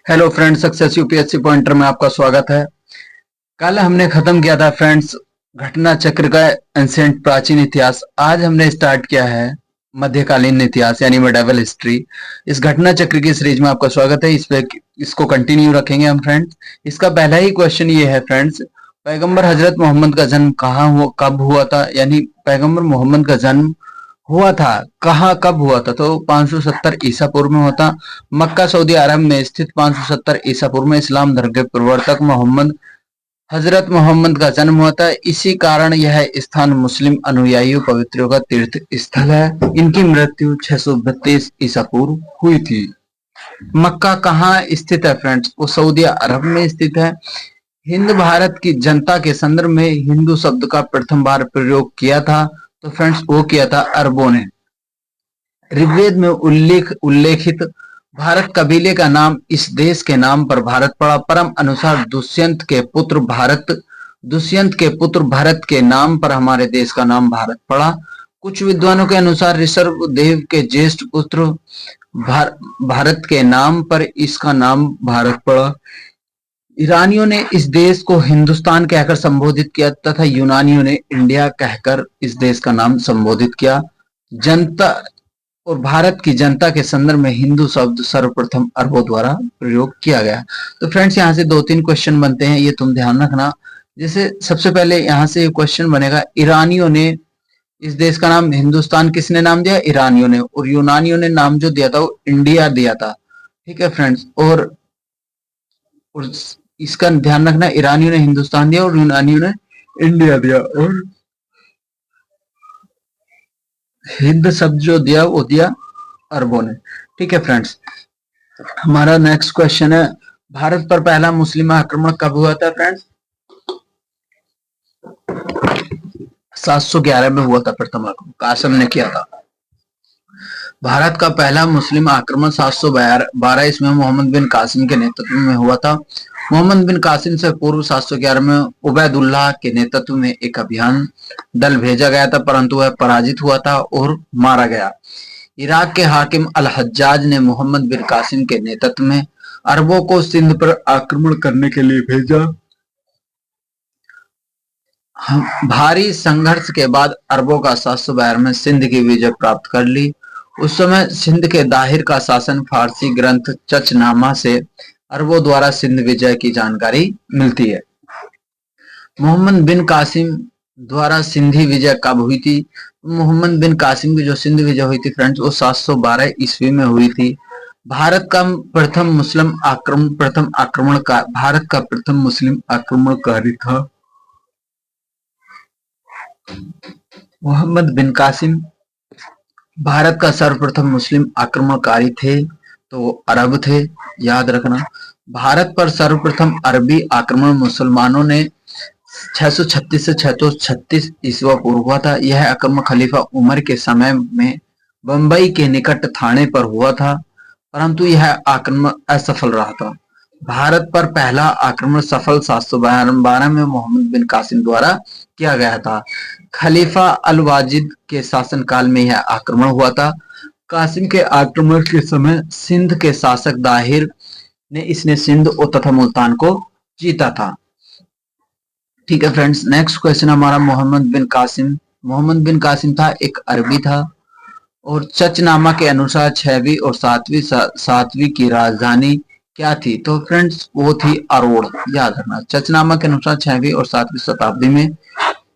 Hello friends, success UPSC pointer में आपका स्वागत है। कल हमने खत्म किया था फ्रेंड्स घटना चक्र का एंशिएंट प्राचीन इतिहास। आज हमने स्टार्ट किया है मध्यकालीन इतिहास यानी मेडिवल हिस्ट्री। इस घटना चक्र की सीरीज में आपका स्वागत है। इसको कंटिन्यू रखेंगे हम फ्रेंड्स। इसका पहला ही क्वेश्चन ये है फ्रेंड्स, पैगंबर हजरत मोहम्मद का जन्म कहाँ हुआ, कब हुआ था? यानी पैगंबर मोहम्मद का जन्म हुआ था कहाँ, कब हुआ था? तो 570 ईसा पूर्व में हुआ था। मक्का सऊदी अरब में स्थित 570 ईसा पूर्व में इस्लाम धर्म के प्रवर्तक मोहम्मद हजरत मोहम्मद का जन्म हुआ था। इसी कारण यह स्थान मुस्लिम अनुयायियों पवित्रों का तीर्थ स्थल है। इनकी मृत्यु 632 ईसा पूर्व हुई थी। मक्का कहाँ स्थित है फ्रेंड्स? वो सऊदी अरब में स्थित है। हिंद भारत की जनता के संदर्भ में हिंदू शब्द का प्रथम बार प्रयोग किया था, तो फ्रेंड्स वो किया था अरबों ने। ऋग्वेद में उल्लेखित भारत कबीले का नाम इस देश के नाम पर भारत पड़ा। परम अनुसार दुष्यंत के पुत्र भरत के नाम पर हमारे देश का नाम भारत पड़ा। कुछ विद्वानों के अनुसार ऋषभ देव के ज्येष्ठ पुत्र भारत के नाम पर इसका नाम भारत पड़ा। ईरानियों ने इस देश को हिंदुस्तान कहकर संबोधित किया तथा यूनानियों ने इंडिया कहकर इस देश का नाम संबोधित किया। जनता और भारत की जनता के संदर्भ में हिंदू शब्द सर्वप्रथम अरबों द्वारा प्रयोग किया गया। तो फ्रेंड्स यहाँ से 2-3 क्वेश्चन बनते हैं, ये तुम ध्यान रखना। जैसे सबसे पहले यहाँ से क्वेश्चन बनेगा, ईरानियों ने इस देश का नाम हिंदुस्तान किसने नाम दिया? ईरानियों ने। और यूनानियों ने नाम जो दिया था वो इंडिया दिया था। ठीक है फ्रेंड्स। और इसका ध्यान रखना, ईरानियों ने हिंदुस्तान दिया और यूनानियों ने इंडिया दिया। और हिंद शब्द जो दिया वो दिया अरबों ने। ठीक है फ्रेंड्स। हमारा नेक्स्ट क्वेश्चन है, भारत पर पहला मुस्लिम आक्रमण कब हुआ था फ्रेंड्स? 711 में हुआ था प्रथम आक्रमण, कासिम ने किया था। भारत का पहला मुस्लिम आक्रमण 712 ईस्वी में मोहम्मद बिन कासिम के नेतृत्व में हुआ था। मोहम्मद बिन कासिम से पूर्व 711 में उबैदुल्लाह के नेतृत्व में एक अभियान दल भेजा गया था, परंतु वह पराजित हुआ था और मारा गया। इराक के हाकिम अल हज्जाज ने मोहम्मद बिन कासिम के नेतृत्व में अरबों को सिंध पर आक्रमण करने के लिए भेजा। भारी संघर्ष के बाद अरबों का 712 में सिंध की विजय प्राप्त कर ली। उस समय सिंध के दाहिर का शासन फारसी ग्रंथ चचनामा से अरबों द्वारा सिंध विजय की जानकारी मिलती है। मोहम्मद बिन कासिम द्वारा सिंधी विजय कब हुई थी? मोहम्मद बिन कासिम की जो सिंध विजय हुई थी फ्रेंड्स वो 712 ईस्वी में हुई थी। भारत का प्रथम मुस्लिम आक्रमणकारी था मोहम्मद बिन कासिम। भारत का सर्वप्रथम मुस्लिम आक्रमणकारी थे तो वो अरब थे, याद रखना। भारत पर सर्वप्रथम अरबी आक्रमण मुसलमानों ने 636 से 636 ईस्वी पूर्व हुआ था। यह आक्रमण खलीफा उमर के समय में बंबई के निकट थाने पर हुआ था, परंतु यह आक्रमण असफल रहा था। भारत पर पहला आक्रमण सफल 712 में मोहम्मद बिन कासिम द्वारा किया गया था। खलीफा अल वाजिद के शासनकाल में यह आक्रमण हुआ था। कासिम के आक्रमण के समय सिंध के शासक दाहिर ने इसने सिंध तथा मुल्तान को जीता था। ठीक है फ्रेंड्स। नेक्स्ट क्वेश्चन हमारा, मोहम्मद बिन कासिम था एक अरबी था और चचनामा के अनुसार 6वीं और 7वीं की राजधानी क्या थी? तो फ्रेंड्स वो थी अरोड़, याद रखना। चचनामा के अनुसार 6वीं और 7वीं शताब्दी में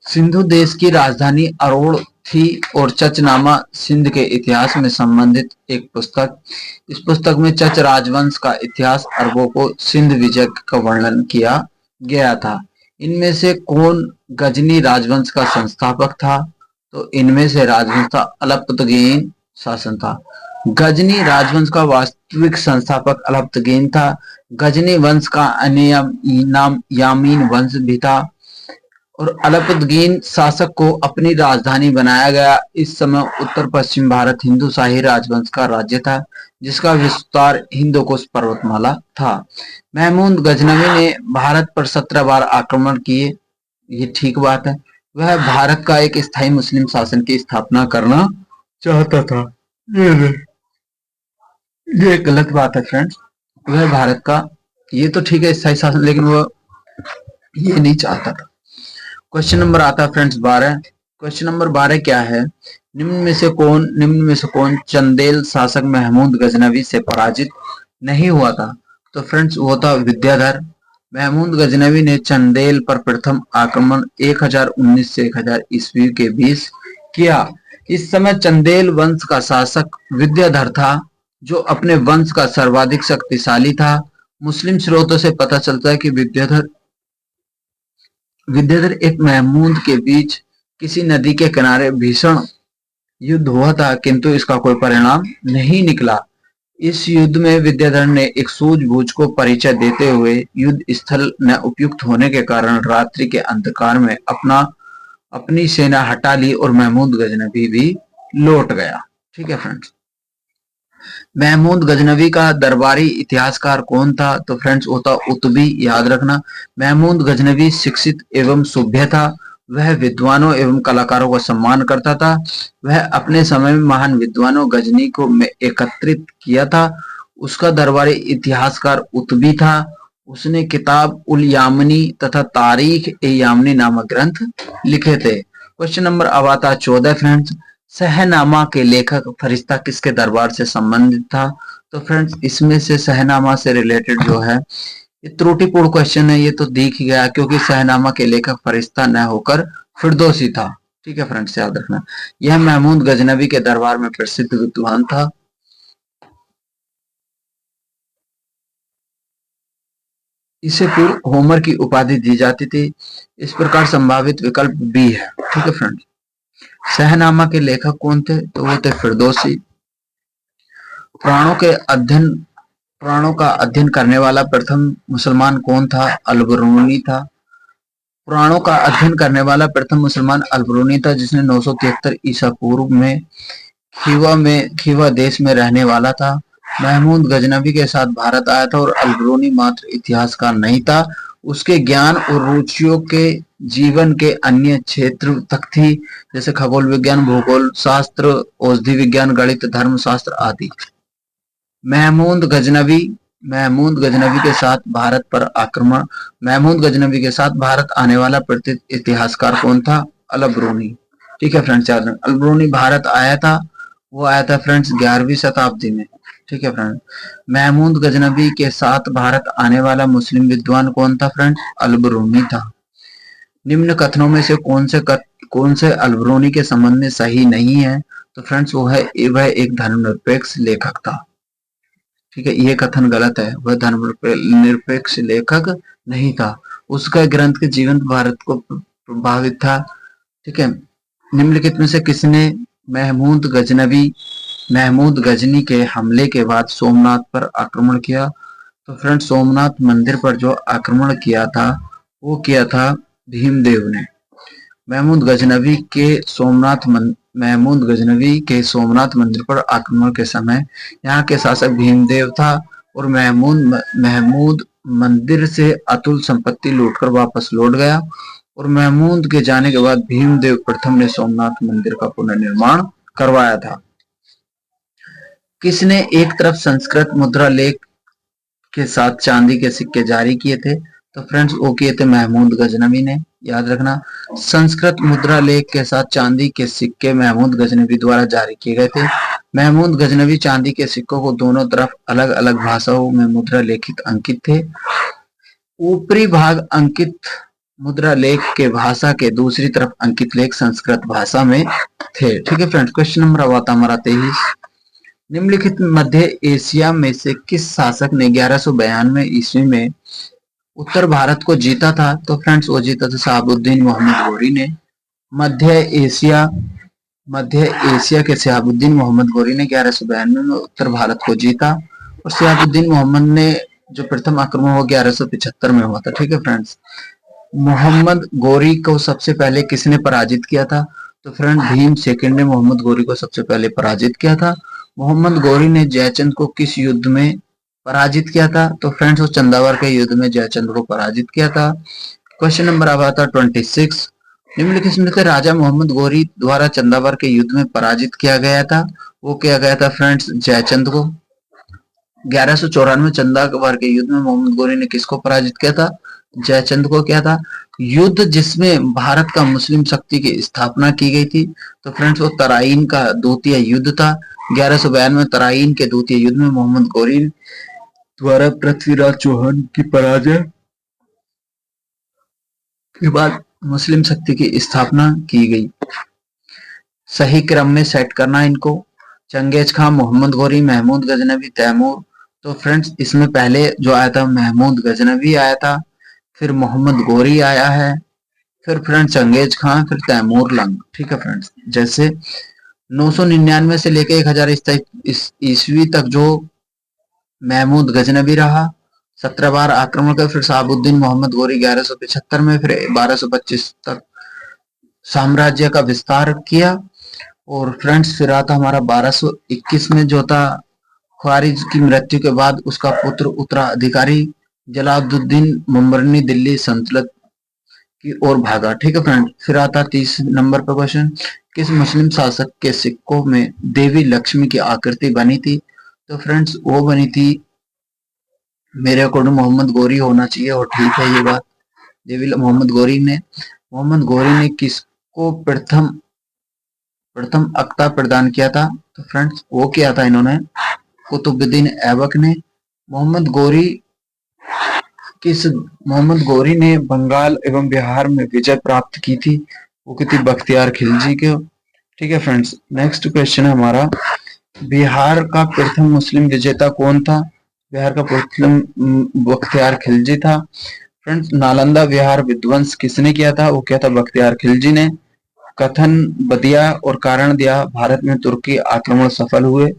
सिंधु देश की राजधानी अरोड़ थी। और चचनामा सिंध के इतिहास में संबंधित एक पुस्तक। इस पुस्तक में चच राजवंश का इतिहास, अरबों को सिंध विजय का वर्णन किया गया था। इनमें से कौन गजनी राजवंश का संस्थापक था? तो इनमें से राजवंश था अलप्तगीन शासन था। गजनी राजवंश का वास्तविक संस्थापक अलप्तगीन था। गजनी वंश का अन्य नाम यामीन वंश भी था और अलप्तगीन शासक को अपनी राजधानी बनाया गया। इस समय उत्तर पश्चिम भारत हिंदू शाही राजवंश का राज्य था, जिसका विस्तार हिंदुकुश पर्वतमाला था। महमूद गजनवी ने भारत पर 17 बार आक्रमण किए, ये ठीक बात है। वह भारत का एक स्थायी मुस्लिम शासन की स्थापना करना चाहता था। ये गलत बात है फ्रेंड्स। वह भारत का, ये तो ठीक है स्थायी शासन, लेकिन वो ये नहीं चाहता था। क्वेश्चन नंबर आता है फ्रेंड्स 12। क्वेश्चन नंबर 12 क्या है? निम्न में से कौन चंदेल शासक महमूद गजनवी से पराजित नहीं हुआ था? तो फ्रेंड्स वो था विद्याधर। महमूद गजनवी ने चंदेल पर प्रथम आक्रमण 1019 से 1000 ईस्वी के बीच किया। इस समय चंदेल वंश का शासक विद्याधर था, जो अपने वंश का सर्वाधिक शक्तिशाली था। मुस्लिम स्रोतों से पता चलता है कि विद्याधर एक महमूद के बीच किसी नदी के किनारे भीषण युद्ध हुआ था, किंतु इसका कोई परिणाम नहीं निकला। इस युद्ध में विद्याधर ने एक सूझबूझ को परिचय देते हुए युद्ध स्थल न उपयुक्त होने के कारण रात्रि के अंधकार में अपनी सेना हटा ली और महमूद गजनवी भी लौट गया। ठीक है फ्रेंड्स। महमूद गजनवी का दरबारी इतिहासकार कौन था? तो फ्रेंड्स वो था उतबी, याद रखना। महमूद गजनवी शिक्षित एवं सभ्य था। वह विद्वानों एवं कलाकारों का सम्मान करता था। वह अपने समय में महान विद्वानों गजनी को एकत्रित किया था। उसका दरबारी इतिहासकार उतबी था। उसने किताब उल यामनी तथा तारीख ए यामनी नामक ग्रंथ लिखे थे। क्वेश्चन नंबर अब आता है 14 फ्रेंड्स। शहनामा के लेखक फरिश्ता किसके दरबार से संबंधित था? तो फ्रेंड्स इसमें से शहनामा से रिलेटेड जो है, ये त्रुटिपूर्ण क्वेश्चन है, ये तो दिख ही गया, क्योंकि शहनामा के लेखक फरिश्ता न होकर फिरदौसी था। ठीक है फ्रेंड्स, याद रखना। यह महमूद गजनवी के दरबार में प्रसिद्ध विद्वान था। इसे पूर्व होमर की उपाधि दी जाती थी। इस प्रकार संभावित विकल्प बी है। ठीक है फ्रेंड्स। शहनामा के लेखक कौन थे? तो वो थे फिरदौसी। प्राणों के अध्ययन प्राणों का अध्ययन करने वाला प्रथम मुसलमान कौन था? अल-बरूनी था। पुराणों का अध्ययन करने वाला प्रथम मुसलमान अल-बरूनी था, जिसने 973 ईसा पूर्व में खीवा देश में रहने वाला था। महमूद गजनवी के साथ भारत आया था और अल-बरूनी मात्र इतिहासकार नहीं था, उसके ज्ञान और रुचियों के जीवन के अन्य क्षेत्र तक थी, जैसे खगोल विज्ञान, भूगोल शास्त्र, औषधि विज्ञान, गणित, धर्मशास्त्र आदि। महमूद गजनवी महमूद गजनवी के साथ भारत पर आक्रमण महमूद गजनवी के साथ भारत आने वाला प्रसिद्ध इतिहासकार कौन था? अल-बरूनी। ठीक है फ्रेंड्स, याद रखना। अल-बरूनी भारत आया था, वो आया था फ्रेंड्स 11वीं शताब्दी में। ठीक है फ्रेंड्स। महमूद गजनवी के साथ भारत आने वाला मुस्लिम विद्वान कौन था? फ्रेंड्स अल-बरूनी था। निम्न कथनों में से कौन से अल-बरूनी के संबंध में सही नहीं है? तो फ्रेंड्स वह एक धर्मनिरपेक्ष लेखक था। ठीक है, ये कथन गलत है। वह धर्मनिरपेक्ष लेखक नहीं था। उसका ग्रंथ के जीवन भारत को प्रभावित था। ठीक है। निम्नलिखित में से किसने महमूद गजनी के हमले के बाद सोमनाथ पर आक्रमण किया? तो फ्रेंड सोमनाथ मंदिर पर जो आक्रमण किया था वो किया था भीमदेव ने। महमूद गजनवी के सोमनाथ मंदिर पर आक्रमण के समय यहाँ के शासक भीमदेव था और महमूद मंदिर से अतुल संपत्ति लूटकर वापस लौट गया और महमूद के जाने के बाद भीमदेव प्रथम ने सोमनाथ मंदिर का पुनर्निर्माण करवाया था। किसने एक तरफ संस्कृत मुद्रा लेख के साथ चांदी के सिक्के जारी किए थे? तो फ्रेंड्स वो किए थे महमूद गजनवी ने। याद रखना, संस्कृत मुद्रा लेख के साथ चांदी के सिक्के महमूद गजनवी द्वारा जारी किए गए थे। महमूद गजनवी चांदी के सिक्कों को दोनों तरफ अलग अलग भाषाओं में मुद्रा लेखित अंकित थे। ऊपरी भाग अंकित मुद्रा लेख के भाषा के दूसरी तरफ अंकित लेख संस्कृत भाषा में थे। ठीक है फ्रेंड्स। क्वेश्चन नंबर अब आता हमारा 23। निम्नलिखित मध्य एशिया में से किस शासक ने 1192 ईस्वी में उत्तर भारत को जीता था? तो फ्रेंड्स वो जीता था शहाबुद्दीन मोहम्मद गौरी ने। मध्य एशिया के शहाबुद्दीन मोहम्मद गौरी ने 1192 में उत्तर भारत को जीता और शहाबुद्दीन मोहम्मद ने जो प्रथम आक्रमण वो 1175 में हुआ था। ठीक है फ्रेंड्स। मोहम्मद गौरी को सबसे पहले किसने पराजित किया था? तो फ्रेंड भीम सेकंड ने मोहम्मद गौरी को सबसे पहले पराजित किया था। मोहम्मद गौरी ने जयचंद को किस युद्ध में पराजित किया था? तो फ्रेंड्स वो चंदावर के युद्ध में जयचंद को पराजित किया था। क्वेश्चन नंबर अब आता 26। निम्नलिखित में से राजा मोहम्मद गौरी द्वारा चंदावर के युद्ध में पराजित किया गया था, वो किया गया था फ्रेंड्स जयचंद को। 1194 चंदावर के युद्ध में मोहम्मद गोरी ने किसको पराजित किया था? जयचंद को किया था। युद्ध जिसमें भारत का मुस्लिम शक्ति की स्थापना की गई थी, तो फ्रेंड्स वो तराइन का द्वितीय युद्ध था। 1192 में तराइन के द्वितीय युद्ध में मोहम्मद गोरी द्वारा पृथ्वीराज चौहान की पराजय के बाद मुस्लिम शक्ति की स्थापना की गई। सही क्रम में सेट करना इनको। चंगेज खां, मोहम्मद गोरी, महमूद गजनवी, तैमूर। तो फ्रेंड्स इसमें पहले जो आया था महमूद गजनवी आया था, फिर मोहम्मद गोरी आया है, फिर फ्रेंड्स चंगेज खां, फिर तैमूर लंग। ठीक है फ्रेंड्स, जैसे 999 से लेकर 1000 ईस्वी तक जो महमूद गजनवी रहा, 17 बार आक्रमण कर, फिर शहाबुद्दीन मोहम्मद गोरी 1175 में, फिर 1225 तक साम्राज्य का विस्तार किया। और फ्रेंड्स फिर आता हमारा 1221 में जो था ख्वारिज की मृत्यु के बाद उसका पुत्र उत्तराधिकारी जलालुद्दीन मुम्बरनी दिल्ली सल्तनत की ओर भागा। ठीक है फ्रेंड, फिर आता 30 नंबर पर क्वेश्चन, किस मुस्लिम शासक के सिक्कों में देवी लक्ष्मी की आकृति बनी थी? तो फ्रेंड्स वो बनी थी, मेरे अकॉर्डिंग मोहम्मद गोरी होना चाहिए, और ठीक है ये बात। देवी मोहम्मद गोरी ने किसको प्रथम अख्ता प्रदान किया था? तो फ्रेंड्स वो किया था इन्होंने कुतुबुद्दीन ऐबक ने। मोहम्मद गोरी ने बंगाल एवं बिहार में विजय प्राप्त की थी, वो की थी बख्तियार खिलजी के। ठीक है फ्रेंड्स, नेक्स्ट क्वेश्चन है हमारा, बिहार का प्रथम मुस्लिम विजेता कौन था? बिहार का प्रथम बख्तियार खिलजी था। फ्रेंड्स नालंदा बिहार विध्वंस किसने किया था? वो किया था बख्तियार खिलजी ने। कथन बदिया और कारण दिया, भारत में तुर्की आक्रमण सफल हुए।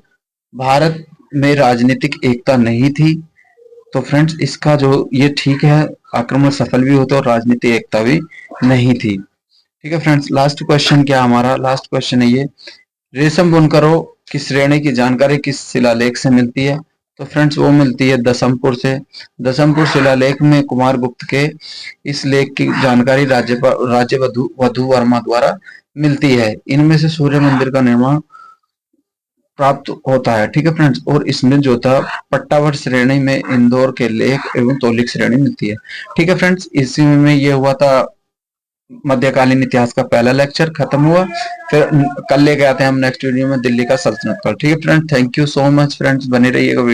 भारत में राजनीतिक एकता नहीं थी। तो फ्रेंड्स इसका जो ये ठीक है, आक्रमण सफल भी होता और राजनीतिक एकता भी नहीं थी। ठीक है फ्रेंड्स, लास्ट क्वेश्चन क्या हमारा? लास्ट क्वेश्चन है ये, रेशम बुनकरों की श्रेणी की जानकारी किस शिलालेख से मिलती है? तो फ्रेंड्स वो मिलती है दसमपुर से। दसमपुर शिलालेख में कुमार गुप्त के इस लेख की जानकारी राज्य वधु वर्मा द्वारा मिलती है। इनमें से सूर्य मंदिर का निर्माण प्राप्त होता है। ठीक है फ्रेंड्स, और इसमें जो था पट्टावर श्रेणी में इंदौर के लेख एवं तौलिक श्रेणी मिलती है। ठीक है फ्रेंड्स, इसी में ये हुआ था मध्यकालीन इतिहास का पहला लेक्चर खत्म हुआ। फिर कल लेके आते हैं हम नेक्स्ट वीडियो में दिल्ली का सल्तनत काल। ठीक है friends, thank you so much friends, बने रहिएगा।